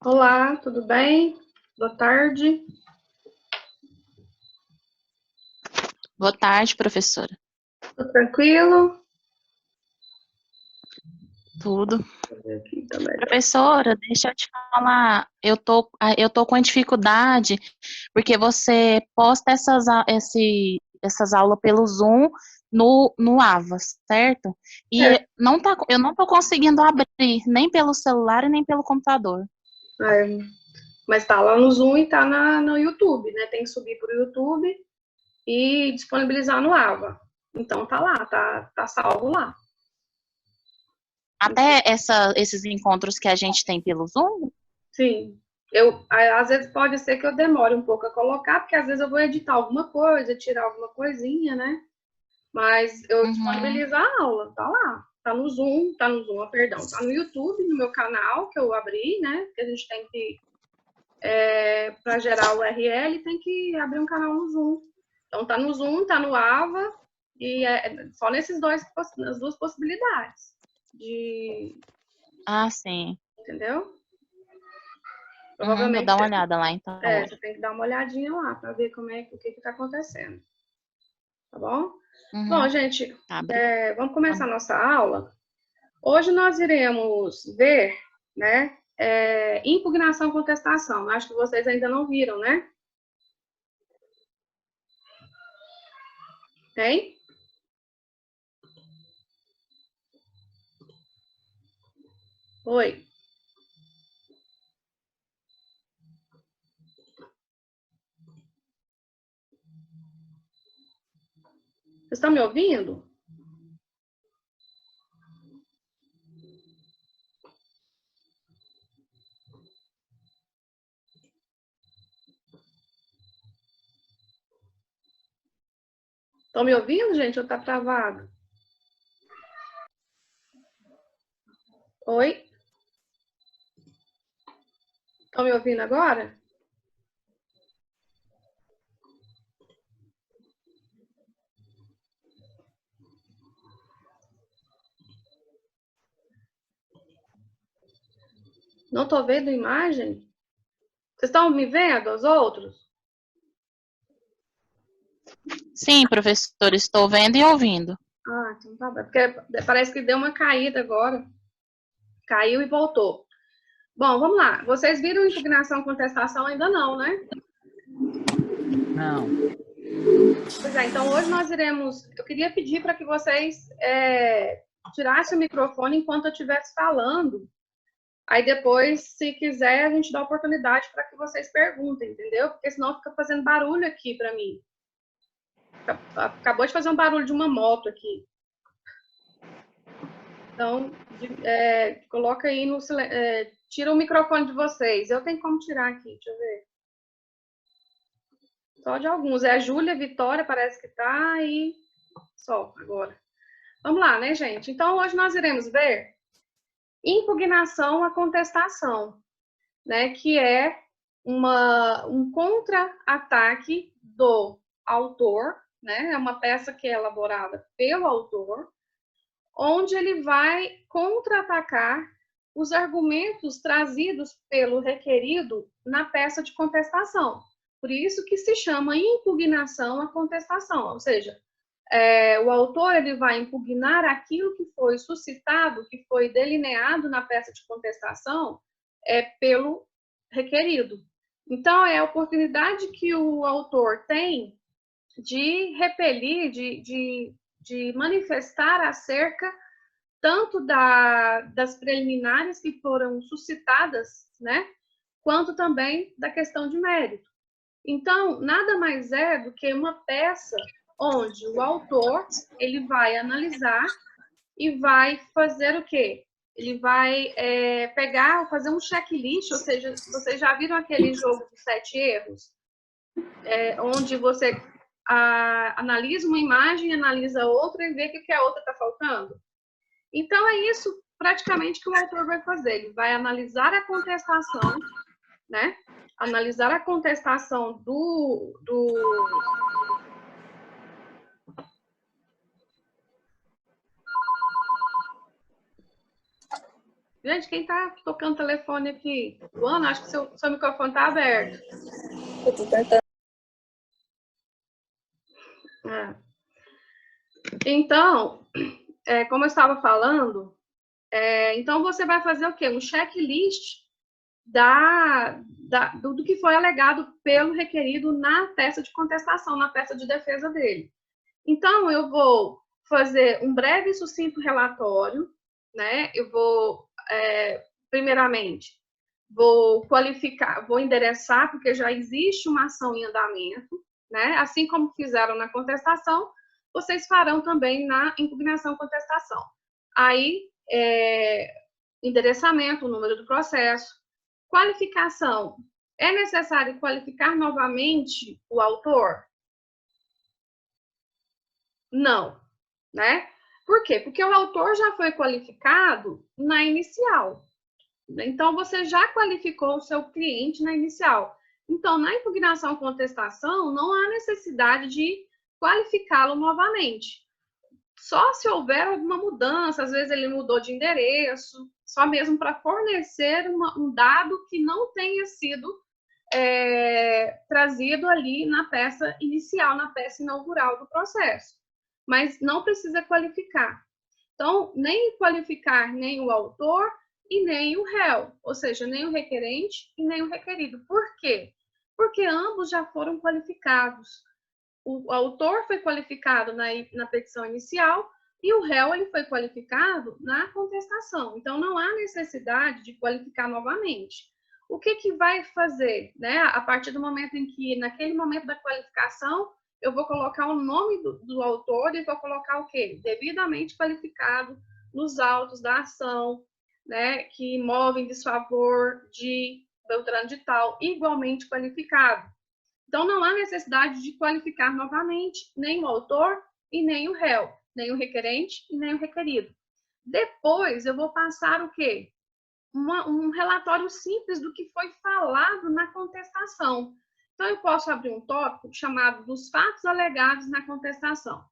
Olá, tudo bem? Boa tarde. Boa tarde, professora. Tudo tranquilo? Tudo. Deixa eu ver aqui, tá melhor. Professora, deixa eu te falar, eu tô com dificuldade, porque você posta essas aulas pelo Zoom no Avas, certo? É, E eu não tô conseguindo abrir, nem pelo celular e nem pelo computador. é, mas tá lá no Zoom e tá no YouTube, né? Tem que subir pro YouTube e disponibilizar no AVA. Então tá lá, tá salvo lá. Até esses encontros que a gente tem pelo Zoom? Sim. Às vezes pode ser que eu demore um pouco a colocar, porque às vezes eu vou editar alguma coisa, tirar alguma coisinha, né? Mas eu Uhum. disponibilizo a aula, tá lá. Perdão, tá no YouTube, no meu canal que eu abri, né? Que a gente tem que para gerar o URL, tem que abrir um canal no Zoom. Então, tá no Zoom, tá no AVA, e é só nas duas possibilidades. Ah, sim. Entendeu? Vou Provavelmente dar uma olhada lá então você hoje. tem que dar uma olhadinha lá para ver o que está acontecendo. Tá bom? Bom, Uhum. gente, Tá, vamos começar a nossa aula. Hoje nós iremos ver, né, impugnação e contestação. Acho que vocês ainda não viram, né? Tem? Oi. Vocês estão me ouvindo? Estão me ouvindo, gente? Ou tá travado? Oi? Estão me ouvindo agora? Não estou vendo imagem? Vocês estão me vendo, os outros? Sim, professor, estou vendo e ouvindo. Ah, então tá bem. Porque parece que deu uma caída agora. Caiu e voltou. Bom, vamos lá. Vocês viram impugnação e contestação? Ainda não, né? Não. Pois é, então hoje nós iremos. Eu queria pedir para que vocês tirassem o microfone enquanto eu estivesse falando. Aí depois, se quiser, a gente dá oportunidade para que vocês perguntem, entendeu? Porque senão fica fazendo barulho aqui para mim. Acabou de fazer um barulho de uma moto aqui. Então, coloca aí no tira o microfone de vocês. Eu tenho como tirar aqui, deixa eu ver. Só de alguns. É a Júlia, Vitória, parece que tá, e só agora. Vamos lá, né, gente? Então, hoje nós iremos ver impugnação à contestação, né? Que é um contra-ataque do autor, né? É uma peça que é elaborada pelo autor, onde ele vai contra-atacar os argumentos trazidos pelo requerido na peça de contestação. Por isso que se chama impugnação à contestação, ou seja, o autor ele vai impugnar aquilo que foi suscitado, que foi delineado na peça de contestação pelo requerido. Então, é a oportunidade que o autor tem de repelir, de manifestar acerca tanto das preliminares que foram suscitadas, né, quanto também da questão de mérito. Então, nada mais é do que uma peça onde o autor ele vai analisar e vai fazer o quê? Ele vai fazer um checklist, ou seja, vocês já viram aquele jogo dos 7 erros? Onde você analisa uma imagem, analisa outra e vê o que a outra está faltando? Então, é isso praticamente que o autor vai fazer. Ele vai analisar a contestação, né? Analisar a contestação Gente, quem tá tocando telefone aqui? Luana, acho que seu microfone tá aberto. Eu tô tentando. Então, como eu estava falando, então você vai fazer o quê? Um checklist do que foi alegado pelo requerido na peça de contestação, na peça de defesa dele. Então, eu vou fazer um breve e sucinto relatório, né? Eu vou, primeiramente, vou qualificar, vou endereçar, porque já existe uma ação em andamento, né? Assim como fizeram na contestação, vocês farão também na impugnação-contestação. Aí, endereçamento, o número do processo. Qualificação. É necessário qualificar novamente o autor? Não, né? Por quê? Porque o autor já foi qualificado na inicial. Então, você já qualificou o seu cliente na inicial. Então, na impugnação contestação, não há necessidade de qualificá-lo novamente. Só se houver alguma mudança, às vezes ele mudou de endereço, só mesmo para fornecer um dado que não tenha sido trazido ali na peça inicial, na peça inaugural do processo. Mas não precisa qualificar. Então, nem qualificar nem o autor e nem o réu, ou seja, nem o requerente e nem o requerido. Por quê? Porque ambos já foram qualificados. O autor foi qualificado na petição inicial e o réu ele foi qualificado na contestação. Então, não há necessidade de qualificar novamente. O que vai fazer, né? A partir do momento em que, naquele momento da qualificação, eu vou colocar o nome do autor e vou colocar o quê? Devidamente qualificado nos autos da ação, né? Que movem desfavor de Beltrano de tal, igualmente qualificado. Então, não há necessidade de qualificar novamente nem o autor e nem o réu, nem o requerente e nem o requerido. Depois, eu vou passar o quê? Um relatório simples do que foi falado na contestação. Então, eu posso abrir um tópico chamado dos fatos alegados na contestação.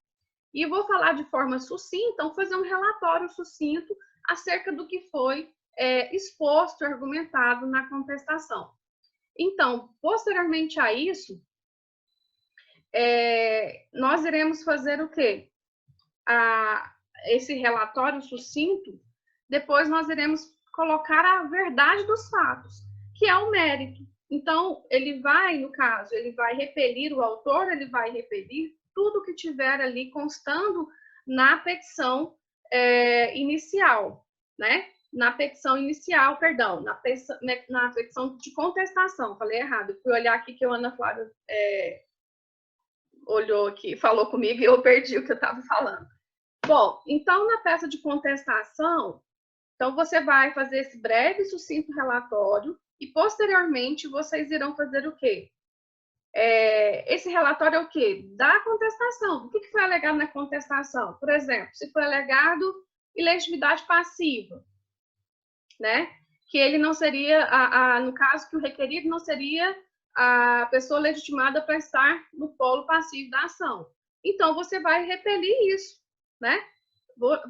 E vou falar de forma sucinta, então, fazer um relatório sucinto acerca do que foi exposto, argumentado na contestação. Então, posteriormente a isso, nós iremos fazer o quê? Esse relatório sucinto, depois nós iremos colocar a verdade dos fatos, que é o mérito. Então, ele vai, no caso, ele vai repelir o autor, ele vai repelir tudo que tiver ali constando na petição inicial, né? Na petição inicial, perdão, na petição de contestação, falei errado, eu fui olhar aqui que a Ana Flávia olhou aqui, falou comigo e eu perdi o que eu estava falando. Bom, então na peça de contestação, então você vai fazer esse breve e sucinto relatório e posteriormente vocês irão fazer o quê? Esse relatório é o quê? Da contestação. O que foi alegado na contestação? Por exemplo, se foi alegado ilegitimidade passiva, né? Que ele não seria, no caso que o requerido não seria a pessoa legitimada para estar no polo passivo da ação. Então, você vai repelir isso, né?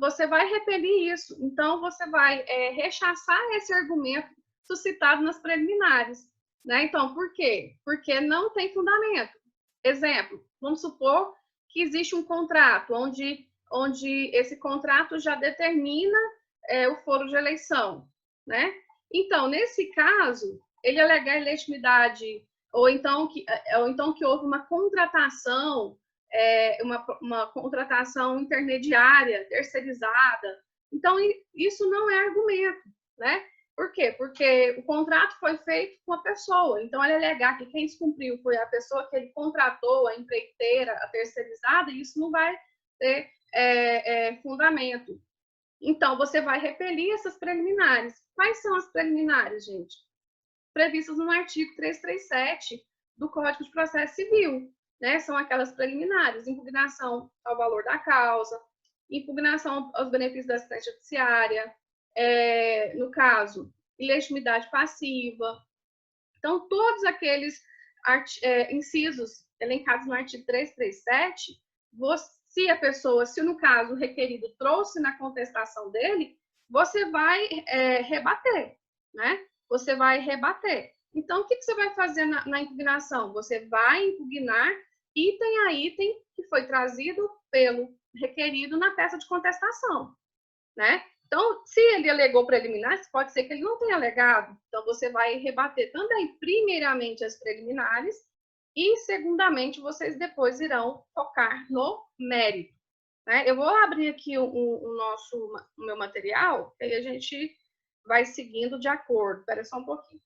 Você vai repelir isso. Então, você vai rechaçar esse argumento suscitado nas preliminares, né? Então, por quê? Porque não tem fundamento. Exemplo, vamos supor que existe um contrato onde esse contrato já determina o foro de eleição, né? Então, nesse caso, ele alegar ilegitimidade ou então que houve uma contratação, uma contratação intermediária, terceirizada. Então, isso não é argumento, né? Por quê? Porque o contrato foi feito com a pessoa. Então, ele alegar que quem descumpriu foi a pessoa que ele contratou, a empreiteira, a terceirizada, e isso não vai ter fundamento. Então, você vai repelir essas preliminares. Quais são as preliminares, gente? Previstas no artigo 337 do Código de Processo Civil, né? São aquelas preliminares: impugnação ao valor da causa, impugnação aos benefícios da assistência judiciária, no caso, ilegitimidade passiva. Então, todos aqueles incisos elencados no artigo 337, se no caso o requerido trouxe na contestação dele, você vai rebater, né? Você vai rebater. Então, o que você vai fazer na impugnação? Você vai impugnar item a item que foi trazido pelo requerido na peça de contestação, né? Então, se ele alegou preliminares, pode ser que ele não tenha alegado. Então, você vai rebater também, primeiramente, as preliminares e, segundamente, vocês depois irão focar no mérito, né? Eu vou abrir aqui o meu material, e aí a gente vai seguindo de acordo. Espera só um pouquinho.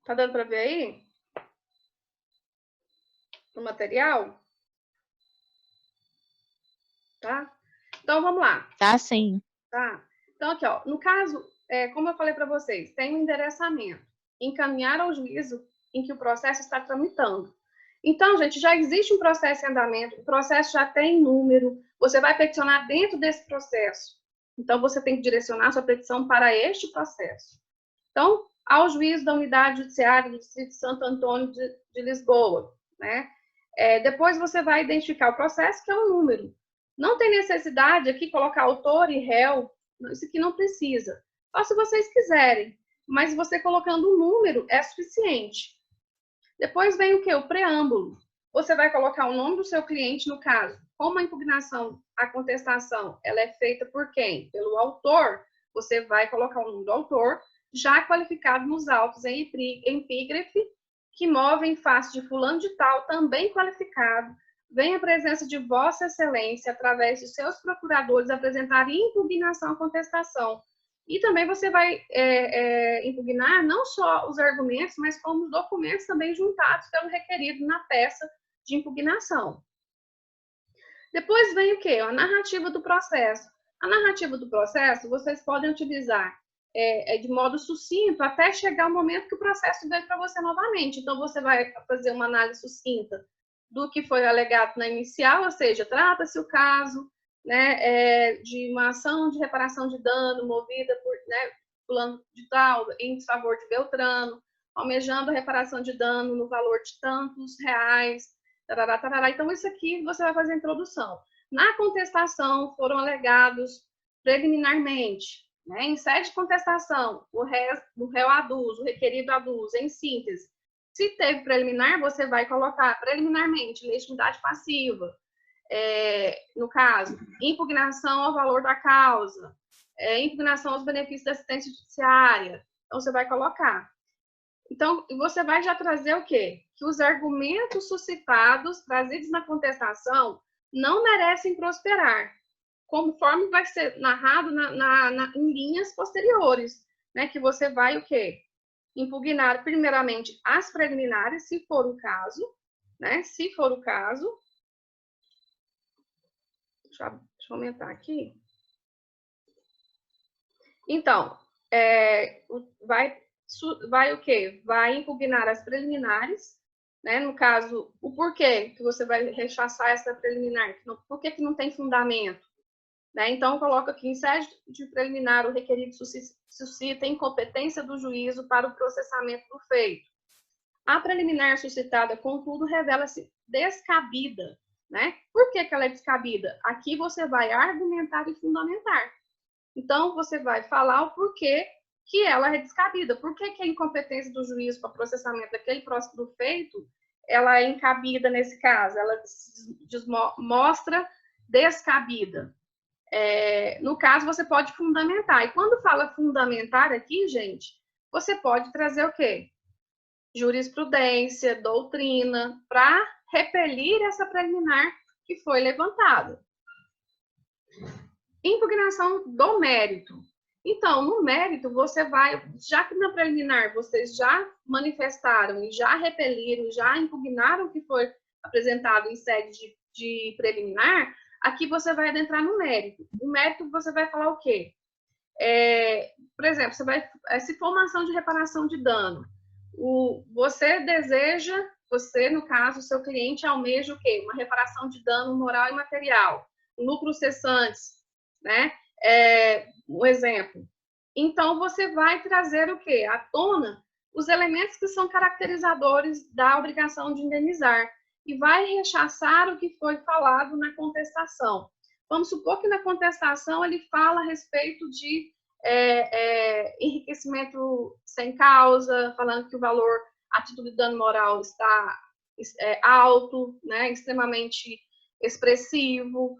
Tá dando para ver aí? O material? Tá? Então, vamos lá. Tá, sim. Tá? Então, aqui, ó, no caso, como eu falei para vocês, tem um endereçamento. Encaminhar ao juízo em que o processo está tramitando. Então, gente, já existe um processo em andamento, o processo já tem número, você vai peticionar dentro desse processo. Então, você tem que direcionar sua petição para este processo. Então, ao juiz da Unidade Judiciária do Distrito de Santo Antônio de Lisboa, né? Depois você vai identificar o processo, que é um número. Não tem necessidade aqui colocar autor e réu, isso aqui não precisa. Só se vocês quiserem, mas você colocando um número é suficiente. Depois vem o quê? O preâmbulo. Você vai colocar o nome do seu cliente, no caso. Como a impugnação, a contestação, ela é feita por quem? Pelo autor. Você vai colocar o nome do autor, já qualificado nos autos em epígrafe, que movem face de fulano de tal, também qualificado, vem a presença de Vossa Excelência, através de seus procuradores, apresentar impugnação à contestação. E também você vai impugnar não só os argumentos, mas como os documentos também juntados pelo requerido na peça de impugnação. Depois vem o quê? A narrativa do processo. A narrativa do processo, vocês podem utilizar de modo sucinto até chegar o momento que o processo veio para você novamente. Então, você vai fazer uma análise sucinta do que foi alegado na inicial, ou seja, trata-se o caso, né, de uma ação de reparação de dano movida por, né, fulano de tal, em desfavor de Beltrano, almejando a reparação de dano no valor de tantos reais, tarará, tarará. Então, isso aqui você vai fazer a introdução. Na contestação, foram alegados preliminarmente, né, em sede de contestação, o réu aduz, o requerido aduz, em síntese. Se teve preliminar, você vai colocar preliminarmente legitimidade passiva, no caso, impugnação ao valor da causa, impugnação aos benefícios da assistência judiciária. Então, você vai colocar. Então, você vai já trazer o quê? Que os argumentos suscitados, trazidos na contestação, não merecem prosperar, conforme vai ser narrado em linhas posteriores, né? Que você vai o quê? Impugnar primeiramente as preliminares, se for o caso, né? Se for o caso. Deixa eu aumentar aqui. Então, vai o quê? Vai impugnar as preliminares, né? No caso, o porquê que você vai rechaçar essa preliminar, por que não tem fundamento, né? Então, coloca aqui, em sede de preliminar, o requerido suscita incompetência do juízo para o processamento do feito. A preliminar suscitada, contudo, revela-se descabida, né? Por que ela é descabida? Aqui você vai argumentar e fundamentar. Então, você vai falar o porquê que ela é descabida. Por que a incompetência do juízo para processamento daquele próximo do feito, ela é incabida nesse caso? Ela mostra descabida. No caso, você pode fundamentar. E quando fala fundamentar aqui, gente, você pode trazer o quê? Jurisprudência, doutrina, para repelir essa preliminar que foi levantada. Impugnação do mérito. Então, no mérito, você vai, já que na preliminar vocês já manifestaram e já repeliram, já impugnaram o que foi apresentado em sede de preliminar, aqui você vai adentrar no mérito. No mérito, você vai falar o quê? Por exemplo, se for uma ação de reparação de dano, você deseja, você, no caso, o seu cliente almeja o quê? Uma reparação de dano moral e material, lucros cessantes, né? Um exemplo. Então, você vai trazer o quê? À tona os elementos que são caracterizadores da obrigação de indenizar e vai rechaçar o que foi falado na contestação. Vamos supor que na contestação ele fala a respeito de enriquecimento sem causa, falando que o valor a título de dano moral está alto, né, extremamente expressivo,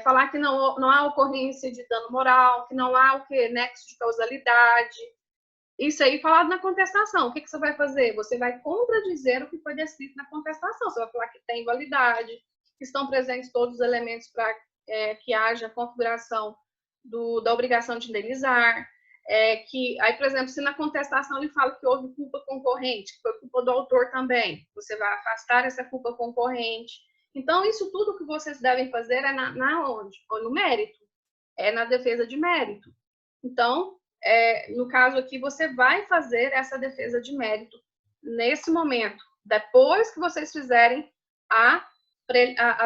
falar que não há ocorrência de dano moral, que não há o que? Nexo de causalidade. Isso aí falado na contestação. O que você vai fazer? Você vai contradizer o que foi descrito na contestação. Você vai falar que tem validade, que estão presentes todos os elementos para que haja configuração da obrigação de indenizar. Aí, por exemplo, se na contestação ele fala que houve culpa concorrente, que foi culpa do autor também, você vai afastar essa culpa concorrente. Então, isso tudo que vocês devem fazer é na onde? Ou no mérito. É na defesa de mérito. Então, no caso aqui, você vai fazer essa defesa de mérito nesse momento, depois que vocês fizerem a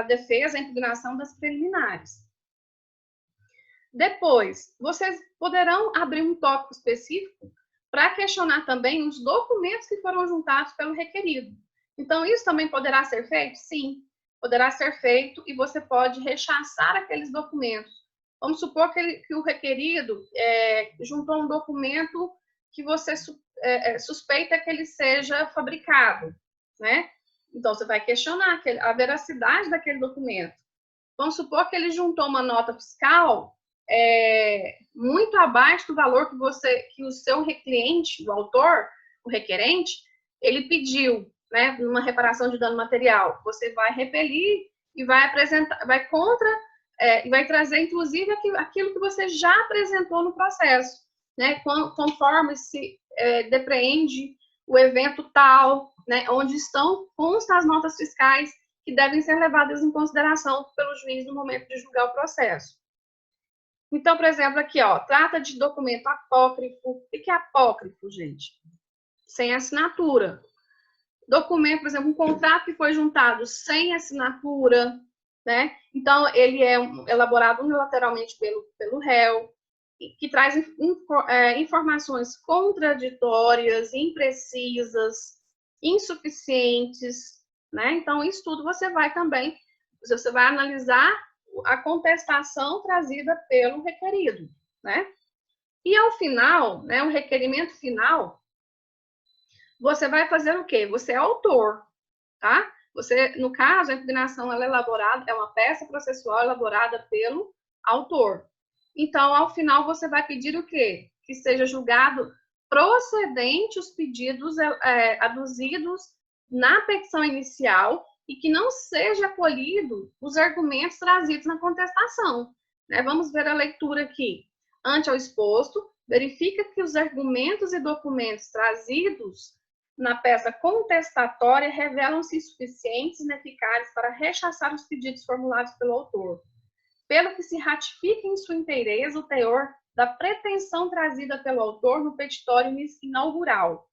defesa, a impugnação das preliminares. Depois, vocês poderão abrir um tópico específico para questionar também os documentos que foram juntados pelo requerido. Então, isso também poderá ser feito? Sim, poderá ser feito e você pode rechaçar aqueles documentos. Vamos supor que o requerido juntou um documento que você suspeita que ele seja fabricado, né? Então, você vai questionar a veracidade daquele documento. Vamos supor que ele juntou uma nota fiscal muito abaixo do valor que o seu cliente, o autor, o requerente, ele pediu, né, numa reparação de dano material. Você vai repelir e vai apresentar, e vai trazer, inclusive, aquilo que você já apresentou no processo, né, conforme se depreende o evento tal, né, onde constam as notas fiscais que devem ser levadas em consideração pelo juiz no momento de julgar o processo. Então, por exemplo, aqui, ó, trata de documento apócrifo. O que é apócrifo, gente? Sem assinatura. Documento, por exemplo, um contrato que foi juntado sem assinatura, né? Então, ele é elaborado unilateralmente pelo réu, que traz informações contraditórias, imprecisas, insuficientes, né? Então, isso tudo você vai analisar a contestação trazida pelo requerido, né? E ao final, né, o requerimento final, você vai fazer o quê? Você é autor, tá? No caso, a impugnação ela é uma peça processual elaborada pelo autor. Então, ao final, você vai pedir o quê? Que seja julgado procedente os pedidos aduzidos na petição inicial e que não seja acolhido os argumentos trazidos na contestação. Né? Vamos ver a leitura aqui. Ante ao exposto, verifica que os argumentos e documentos trazidos na peça contestatória revelam-se insuficientes e ineficazes para rechaçar os pedidos formulados pelo autor, pelo que se ratifica em sua inteireza o teor da pretensão trazida pelo autor no petitório inaugural,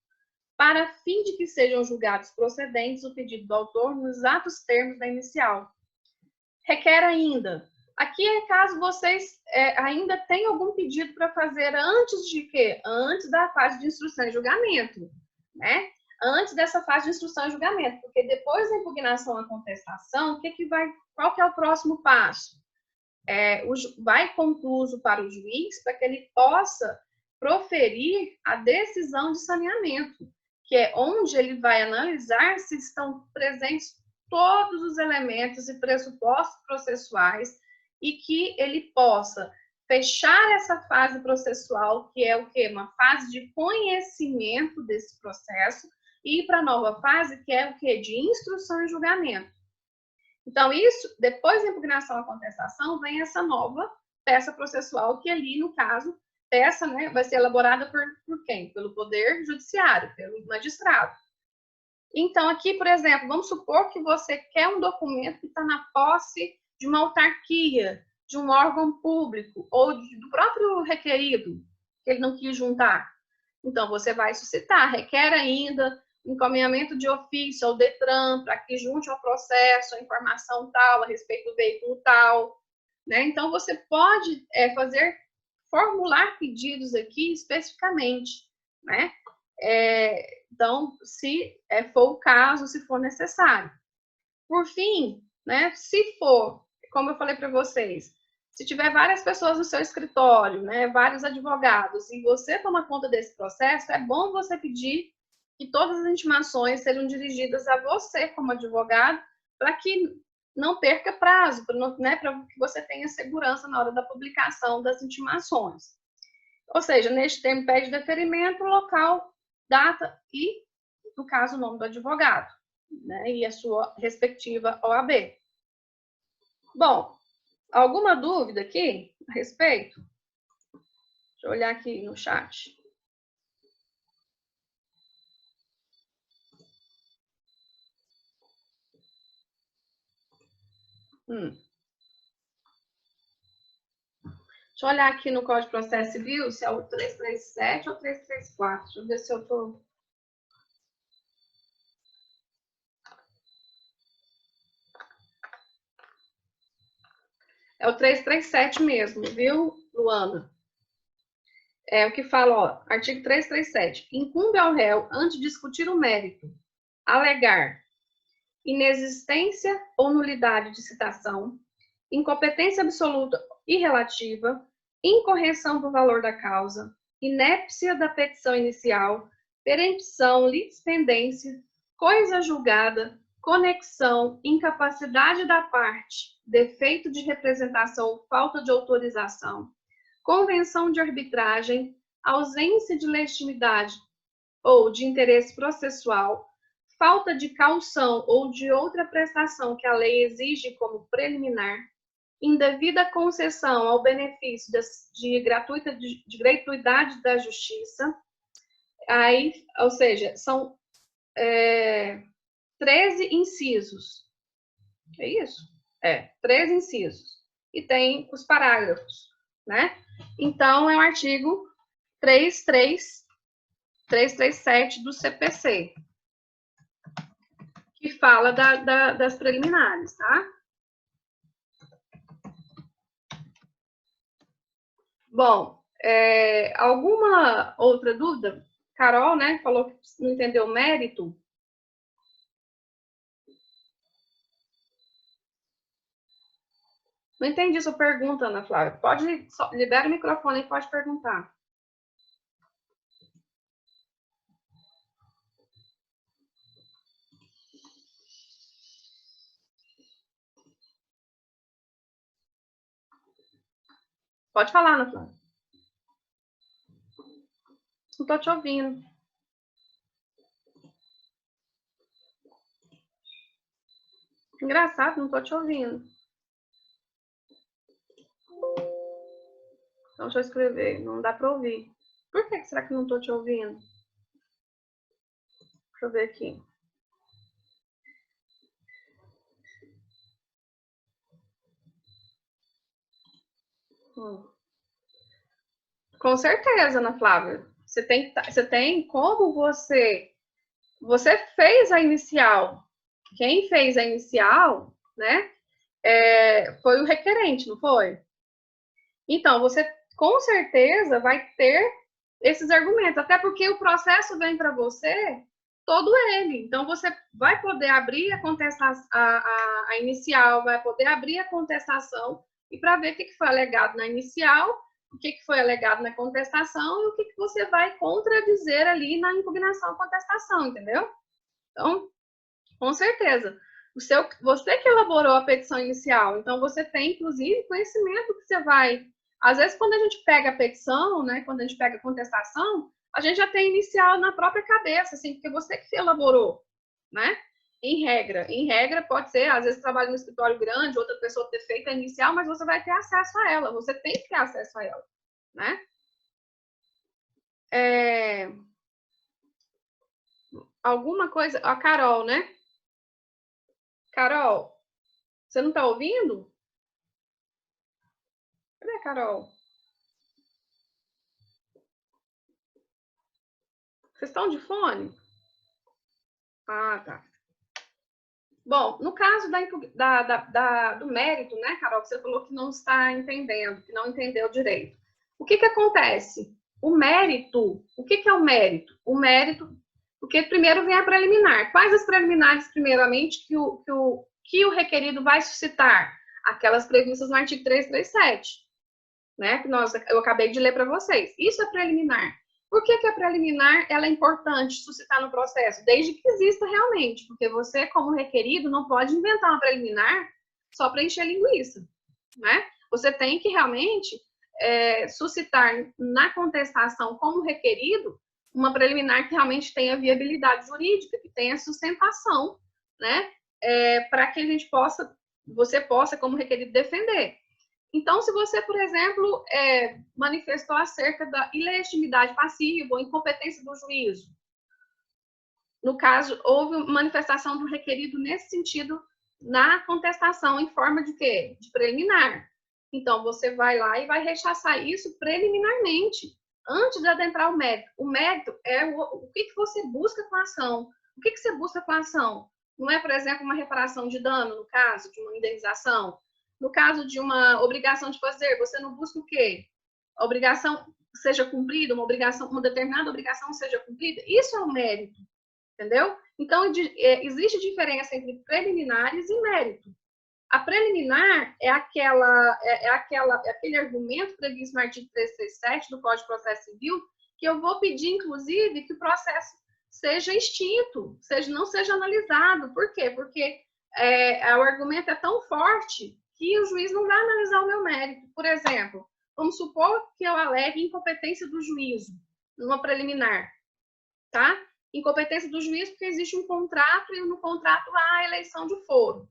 para fim de que sejam julgados procedentes o pedido do autor nos exatos termos da inicial. Requer ainda. Aqui é caso vocês ainda tenham algum pedido para fazer antes de quê? Antes da fase de instrução e julgamento, né? Antes dessa fase de instrução e julgamento, porque depois da impugnação à contestação, qual que é o próximo passo? Vai concluso para o juiz para que ele possa proferir a decisão de saneamento, que é onde ele vai analisar se estão presentes todos os elementos e pressupostos processuais e que ele possa fechar essa fase processual, que é o quê? Uma fase de conhecimento desse processo, e ir para a nova fase, que é o quê? De instrução e julgamento. Então, isso, depois da impugnação à contestação, vem essa nova peça processual, que ali, no caso, essa, né, vai ser elaborada por quem? Pelo Poder Judiciário, pelo magistrado. Então, aqui, por exemplo, vamos supor que você quer um documento que está na posse de uma autarquia, de um órgão público, ou do próprio requerido, que ele não quis juntar. Então, você vai suscitar, requer ainda encaminhamento de ofício ao DETRAN, para que junte ao processo a informação tal, a respeito do veículo tal, né? Então, você pode formular pedidos aqui especificamente, né? Então, se for o caso, se for necessário. Por fim, né, se for, como eu falei para vocês, se tiver várias pessoas no seu escritório, né, vários advogados, e você toma conta desse processo, é bom você pedir que todas as intimações sejam dirigidas a você como advogado, para que não perca prazo, né, para que você tenha segurança na hora da publicação das intimações. Ou seja, neste termo pede deferimento, local, data e, no caso, o nome do advogado, né, e a sua respectiva OAB. Bom, alguma dúvida aqui a respeito? Deixa eu olhar aqui no chat. Deixa eu olhar aqui no Código de Processo Civil, se é o 337 ou 334. Deixa eu ver se eu estou... É o 337 mesmo, viu, Luana? É o que fala, ó, artigo 337. Incumbe ao réu, antes de discutir o mérito, alegar inexistência ou nulidade de citação, incompetência absoluta e relativa, incorreção do valor da causa, inépcia da petição inicial, perempção, litispendência, coisa julgada, conexão, incapacidade da parte, defeito de representação ou falta de autorização, convenção de arbitragem, ausência de legitimidade ou de interesse processual, falta de caução ou de outra prestação que a lei exige como preliminar, indevida concessão ao benefício de gratuidade da justiça, aí, ou seja, são 13 incisos. É isso? 13 incisos. E tem os parágrafos, né? Então, é o artigo 337 do CPC, que fala das preliminares, tá? Bom, alguma outra dúvida? Carol, né, falou que não entendeu o mérito. Não entendi sua pergunta, Ana Flávia. Libera o microfone e pode perguntar. Pode falar, Ana Flávia. Não estou te ouvindo. Engraçado, não estou te ouvindo. Então, deixa eu escrever. Não dá para ouvir. Por que será que não estou te ouvindo? Deixa eu ver aqui. Com certeza, Ana Flávia. Você tem como você fez a inicial. Quem fez a inicial, né, foi o requerente, não foi? Então, você com certeza vai ter esses argumentos, até porque o processo vem para você todo ele. Então, você vai poder abrir a contestação, a inicial, vai poder abrir a contestação e para ver o que foi alegado na inicial, o que foi alegado na contestação e o que você vai contradizer ali na impugnação à contestação, entendeu? Então, com certeza. Você que elaborou a petição inicial, então você tem, inclusive, conhecimento que você vai... Às vezes, quando a gente pega a petição, né, quando a gente pega a contestação, a gente já tem inicial na própria cabeça, assim, porque você que elaborou, né? Em regra pode ser, às vezes trabalha no escritório grande, outra pessoa ter feito a inicial, mas você vai ter acesso a ela, você tem que ter acesso a ela, né? alguma coisa... A Carol, né? Carol, você não está ouvindo? Cadê a Carol? Vocês estão de fone? Ah, tá. Bom, no caso do mérito, né, Carol, que você falou que não está entendendo, que não entendeu direito. O que acontece? O mérito, o que é o mérito? O mérito, porque primeiro vem a preliminar. Quais as preliminares, primeiramente, que o requerido vai suscitar? Aquelas previstas no artigo 337, né, que eu acabei de ler para vocês. Isso é preliminar. Por que a preliminar ela é importante suscitar no processo? Desde que exista realmente, porque você, como requerido, não pode inventar uma preliminar só para encher linguiça, né? Você tem que realmente suscitar na contestação como requerido uma preliminar que realmente tenha viabilidade jurídica, que tenha sustentação, né? Para que a gente você possa, como requerido, defender. Então, se você, por exemplo, manifestou acerca da ilegitimidade passiva ou incompetência do juízo, no caso, houve manifestação do requerido nesse sentido na contestação em forma de quê? De preliminar. Então, você vai lá e vai rechaçar isso preliminarmente, antes de adentrar o mérito. O mérito é o que você busca com a ação. O que você busca com a ação? Não é, por exemplo, uma reparação de dano, no caso de uma indenização? No caso de uma obrigação de fazer, você não busca o quê? A obrigação seja cumprida, uma determinada obrigação seja cumprida. Isso é o mérito, entendeu? Então, existe diferença entre preliminares e mérito. A preliminar é aquele argumento previsto no artigo 337 do Código de Processo Civil, que eu vou pedir, inclusive, que o processo seja extinto, não seja analisado. Por quê? Porque o argumento é tão forte que o juiz não vai analisar o meu mérito. Por exemplo, vamos supor que eu alegue incompetência do juízo numa preliminar, tá? Incompetência do juiz porque existe um contrato e no contrato há a eleição de foro.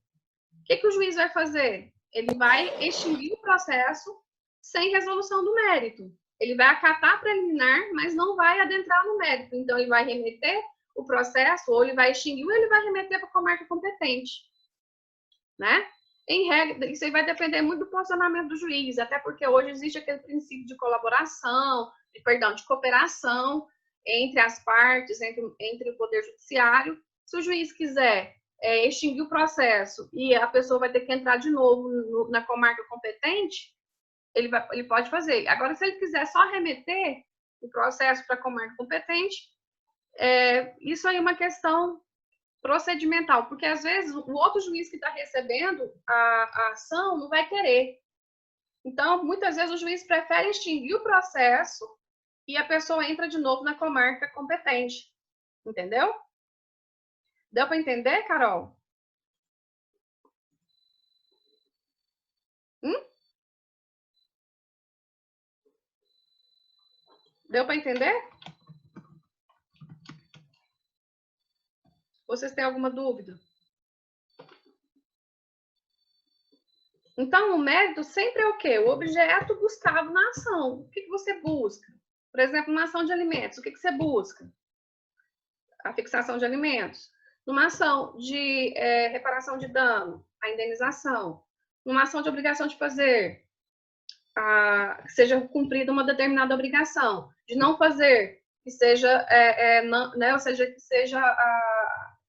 O que o juiz vai fazer? Ele vai extinguir o processo sem resolução do mérito. Ele vai acatar a preliminar, mas não vai adentrar no mérito. Então, ele vai remeter o processo, ou ele vai extinguir, ou ele vai remeter para a comarca competente, né? Em regra, isso aí vai depender muito do posicionamento do juiz, até porque hoje existe aquele princípio de colaboração, de cooperação entre as partes, entre o Poder Judiciário. Se o juiz quiser extinguir o processo e a pessoa vai ter que entrar de novo na comarca competente, ele pode fazer. Agora, se ele quiser só remeter o processo para a comarca competente, isso aí é uma questão procedimental, porque às vezes o outro juiz que está recebendo a ação não vai querer. Então, muitas vezes o juiz prefere extinguir o processo e a pessoa entra de novo na comarca competente. Entendeu? Deu para entender, Carol? Deu para entender? Vocês têm alguma dúvida? Então, o mérito sempre é o quê? O objeto buscado na ação. O que você busca? Por exemplo, na ação de alimentos, o que você busca? A fixação de alimentos. Numa ação de reparação de dano, a indenização. Numa ação de obrigação de fazer, que seja cumprida uma determinada obrigação. De não fazer, que seja, ou seja,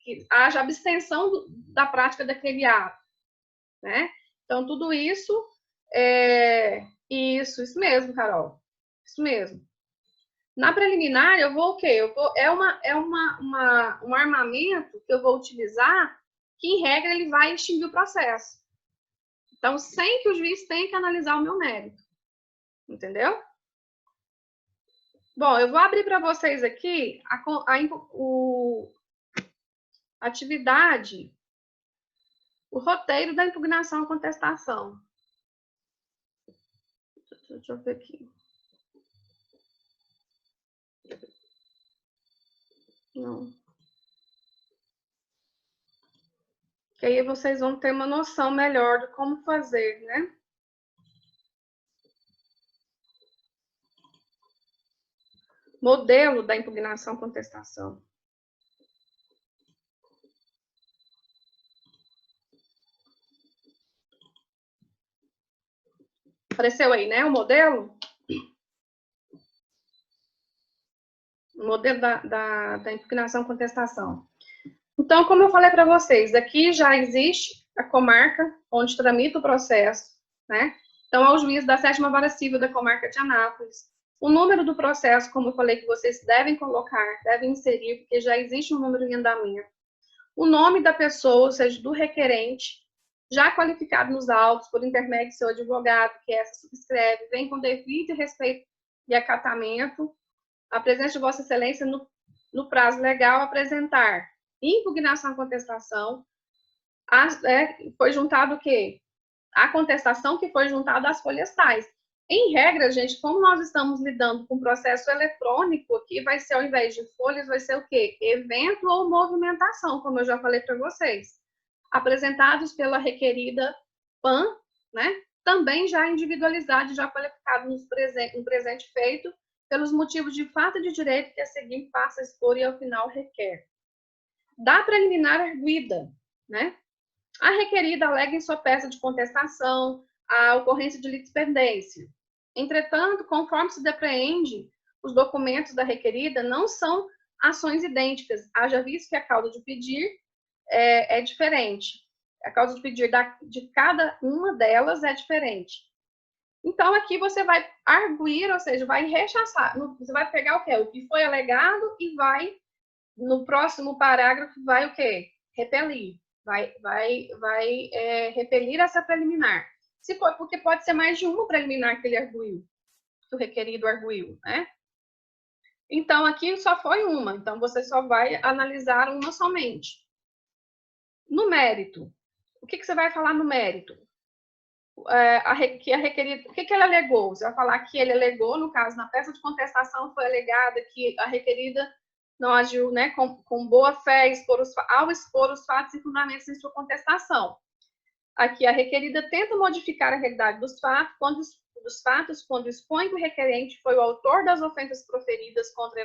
que haja abstenção da prática daquele ato, né? Então, tudo isso isso mesmo, Carol. Isso mesmo. Na preliminar, eu vou o quê? Um armamento que eu vou utilizar que, em regra, ele vai extinguir o processo. Então, sem que o juiz tenha que analisar o meu mérito. Entendeu? Bom, eu vou abrir para vocês aqui a atividade, o roteiro da impugnação à contestação. Deixa eu ver aqui. Não. Que aí vocês vão ter uma noção melhor de como fazer, né? modelo da impugnação-contestação. Apareceu aí, né, o modelo? O modelo da impugnação-contestação. Então, como eu falei para vocês, aqui já existe a comarca onde tramita o processo, né? Então, ao juiz da 7ª Vara Civil da Comarca de Anápolis. O número do processo, como eu falei, que vocês devem colocar, devem inserir, porque já existe um número em andamento. O nome da pessoa, ou seja, do requerente, já qualificado nos autos por intermédio do seu advogado, que essa subscreve, vem com devido respeito e acatamento, a presença de Vossa Excelência no prazo legal apresentar impugnação à contestação, foi juntado o quê? A contestação que foi juntada às folhas tais. Em regra, gente, como nós estamos lidando com processo eletrônico, aqui vai ser, ao invés de folhas, vai ser o quê? Evento ou movimentação, como eu já falei para vocês. Apresentados pela requerida PAN, né? Também já individualizado, já qualificado no presente feito, pelos motivos de fato e de direito que a seguir passa a expor e ao final requer. Da preliminar arguida, né? A requerida alega em sua peça de contestação a ocorrência de litispendência. Entretanto, conforme se depreende, os documentos da requerida não são ações idênticas, haja visto que a causa de pedir é diferente. A causa de pedir de cada uma delas é diferente. Então, aqui você vai arguir, ou seja, vai rechaçar. Você vai pegar o quê? O que foi alegado e vai, no próximo parágrafo, vai o quê? Repelir. Vai repelir essa preliminar. Se for, porque pode ser mais de uma preliminar que ele arguiu, que o requerido arguiu, né? Então, aqui só foi uma. Então, você só vai analisar uma somente. No mérito, o que você vai falar no mérito? O que ele alegou? Você vai falar que ele alegou, no caso, na peça de contestação foi alegada que a requerida não agiu, né, com boa fé ao expor os fatos e fundamentos em sua contestação. Aqui, a requerida tenta modificar a realidade dos fatos quando expõe que o requerente foi o autor das ofensas proferidas contra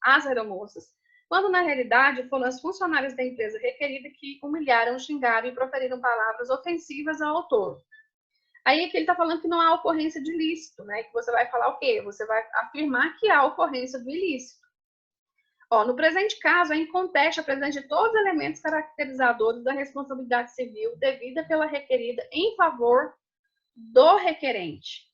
as aeromoças, quando, na realidade, foram as funcionárias da empresa requerida que humilharam, xingaram e proferiram palavras ofensivas ao autor. Aí aqui ele está falando que não há ocorrência de ilícito, né? Que você vai falar o quê? Você vai afirmar que há ocorrência do ilícito. Ó, no presente caso, é inconteste a presença de todos os elementos caracterizadores da responsabilidade civil devida pela requerida em favor do requerente.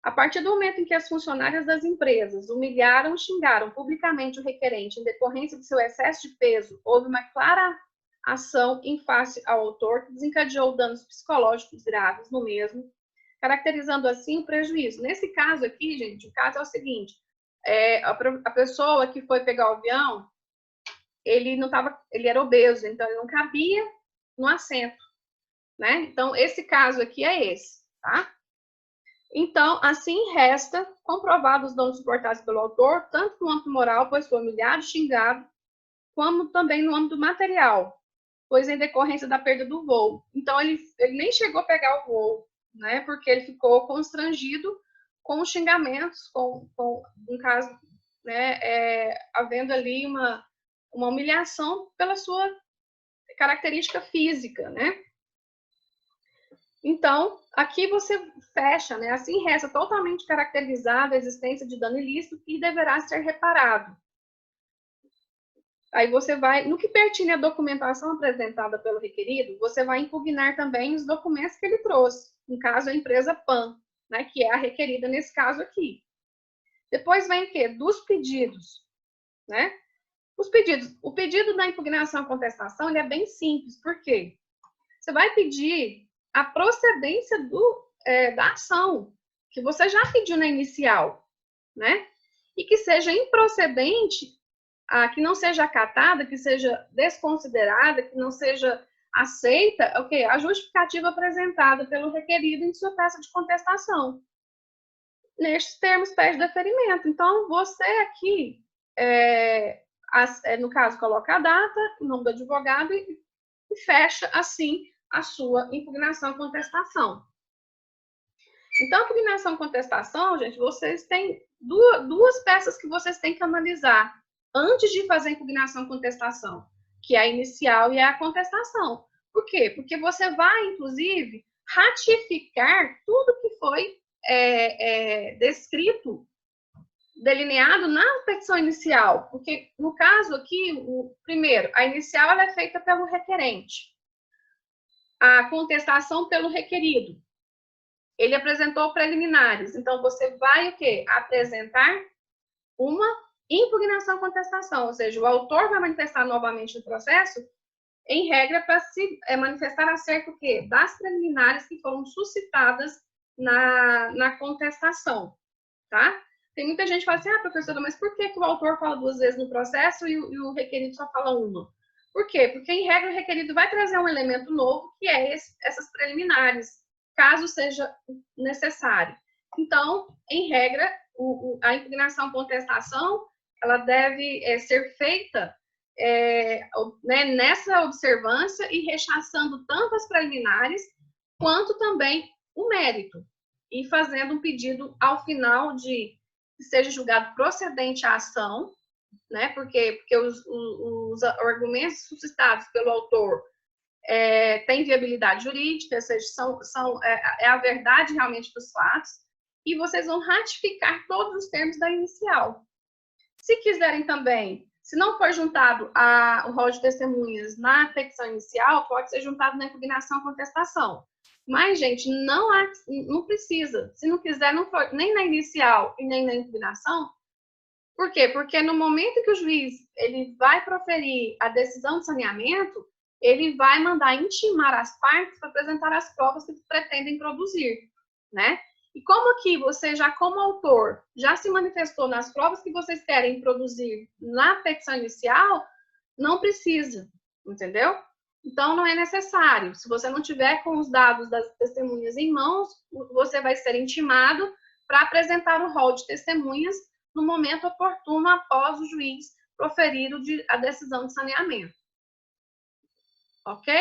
A partir do momento em que as funcionárias das empresas humilharam, xingaram publicamente o requerente em decorrência de seu excesso de peso, houve uma clara ação em face ao autor que desencadeou danos psicológicos graves no mesmo, caracterizando assim o prejuízo. Nesse caso aqui, gente, o caso é o seguinte: a pessoa que foi pegar o avião, ele era obeso, então ele não cabia no assento, né? Então esse caso aqui é esse, tá? Então, assim resta comprovados os danos suportados pelo autor, tanto no âmbito moral, pois foi humilhado, xingado, como também no âmbito material, pois em decorrência da perda do voo. Então, ele nem chegou a pegar o voo, né? Porque ele ficou constrangido com os xingamentos, no caso, né, havendo ali uma humilhação pela sua característica física, né? Então, aqui você fecha, né? Assim resta totalmente caracterizada a existência de dano ilícito que deverá ser reparado. Aí você vai, no que pertine à documentação apresentada pelo requerido, você vai impugnar também os documentos que ele trouxe, no caso a empresa PAN, né, que é a requerida nesse caso aqui. Depois vem o quê? Dos pedidos, né? Os pedidos. O pedido da impugnação à contestação, ele é bem simples. Por quê? Você vai pedir a procedência da ação, que você já pediu na inicial, né? E que seja improcedente, que não seja acatada, que seja desconsiderada, que não seja aceita, a justificativa apresentada pelo requerido em sua peça de contestação. Nestes termos, pede deferimento. Então, você aqui, no caso, coloca a data, o nome do advogado e fecha, assim, a sua impugnação à contestação. Então, impugnação e contestação, gente, vocês têm duas peças que vocês têm que analisar antes de fazer a impugnação e contestação, que é a inicial e a contestação. Por quê? Porque você vai, inclusive, ratificar tudo que foi descrito, delineado na petição inicial. Porque, no caso aqui, primeiro, a inicial ela é feita pelo requerente. A contestação pelo requerido. Ele apresentou preliminares. Então, você vai o quê? Apresentar uma impugnação contestação. Ou seja, o autor vai manifestar novamente no processo, em regra, para se manifestar acerca do quê? Das preliminares que foram suscitadas na contestação. Tá? Tem muita gente que fala assim, professora, mas por que o autor fala 2 vezes no processo e o requerido só fala uma? Por quê? Porque, em regra, o requerido vai trazer um elemento novo, que é essas preliminares, caso seja necessário. Então, em regra, a impugnação contestação, ela deve ser feita nessa observância e rechaçando tanto as preliminares, quanto também o mérito, e fazendo um pedido ao final de que seja julgado procedente a ação, né? Porque os argumentos suscitados pelo autor têm viabilidade jurídica, ou seja, é a verdade realmente dos fatos, e vocês vão ratificar todos os termos da inicial. Se quiserem também, se não for juntado o rol de testemunhas na petição inicial, pode ser juntado na impugnação e contestação. Mas, gente, não precisa. Se não quiser, não for nem na inicial e nem na impugnação. Por quê? Porque no momento que o juiz ele vai proferir a decisão de saneamento, ele vai mandar intimar as partes para apresentar as provas que pretendem produzir, né? E como aqui você já, como autor, já se manifestou nas provas que vocês querem produzir na petição inicial, não precisa, entendeu? Então, não é necessário. Se você não tiver com os dados das testemunhas em mãos, você vai ser intimado para apresentar o rol de testemunhas no momento oportuno após o juiz proferir a decisão de saneamento. Ok?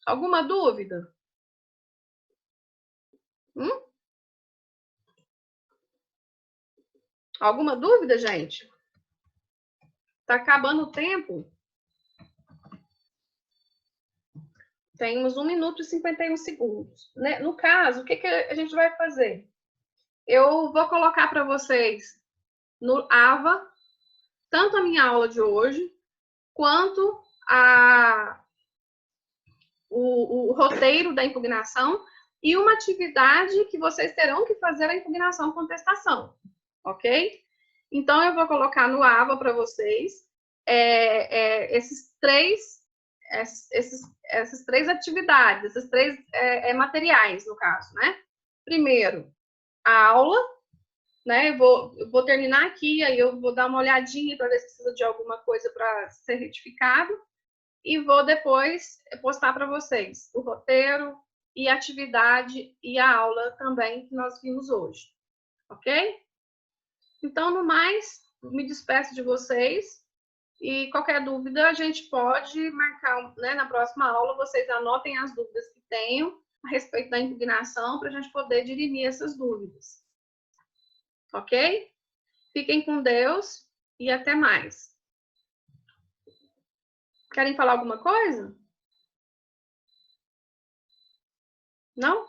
Alguma dúvida? Alguma dúvida, gente? Tá acabando o tempo? Temos 1 minuto e 51 segundos. No caso, o que a gente vai fazer? Eu vou colocar para vocês no AVA, tanto a minha aula de hoje, quanto o roteiro da impugnação e uma atividade que vocês terão que fazer a impugnação contestação, ok? Então, eu vou colocar no AVA para vocês essas três atividades, esses 3 materiais, no caso, né? Primeiro, a aula, né? Eu vou terminar aqui, aí eu vou dar uma olhadinha para ver se precisa de alguma coisa para ser retificado, e vou depois postar para vocês o roteiro e a atividade e a aula também que nós vimos hoje, ok? Então, no mais, me despeço de vocês, e qualquer dúvida a gente pode marcar, né, na próxima aula, vocês anotem as dúvidas que tenham a respeito da impugnação, para a gente poder dirimir essas dúvidas. Ok? Fiquem com Deus e até mais. Querem falar alguma coisa? Não?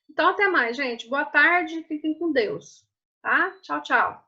Então, até mais, gente. Boa tarde, fiquem com Deus. Tá? Tchau, tchau.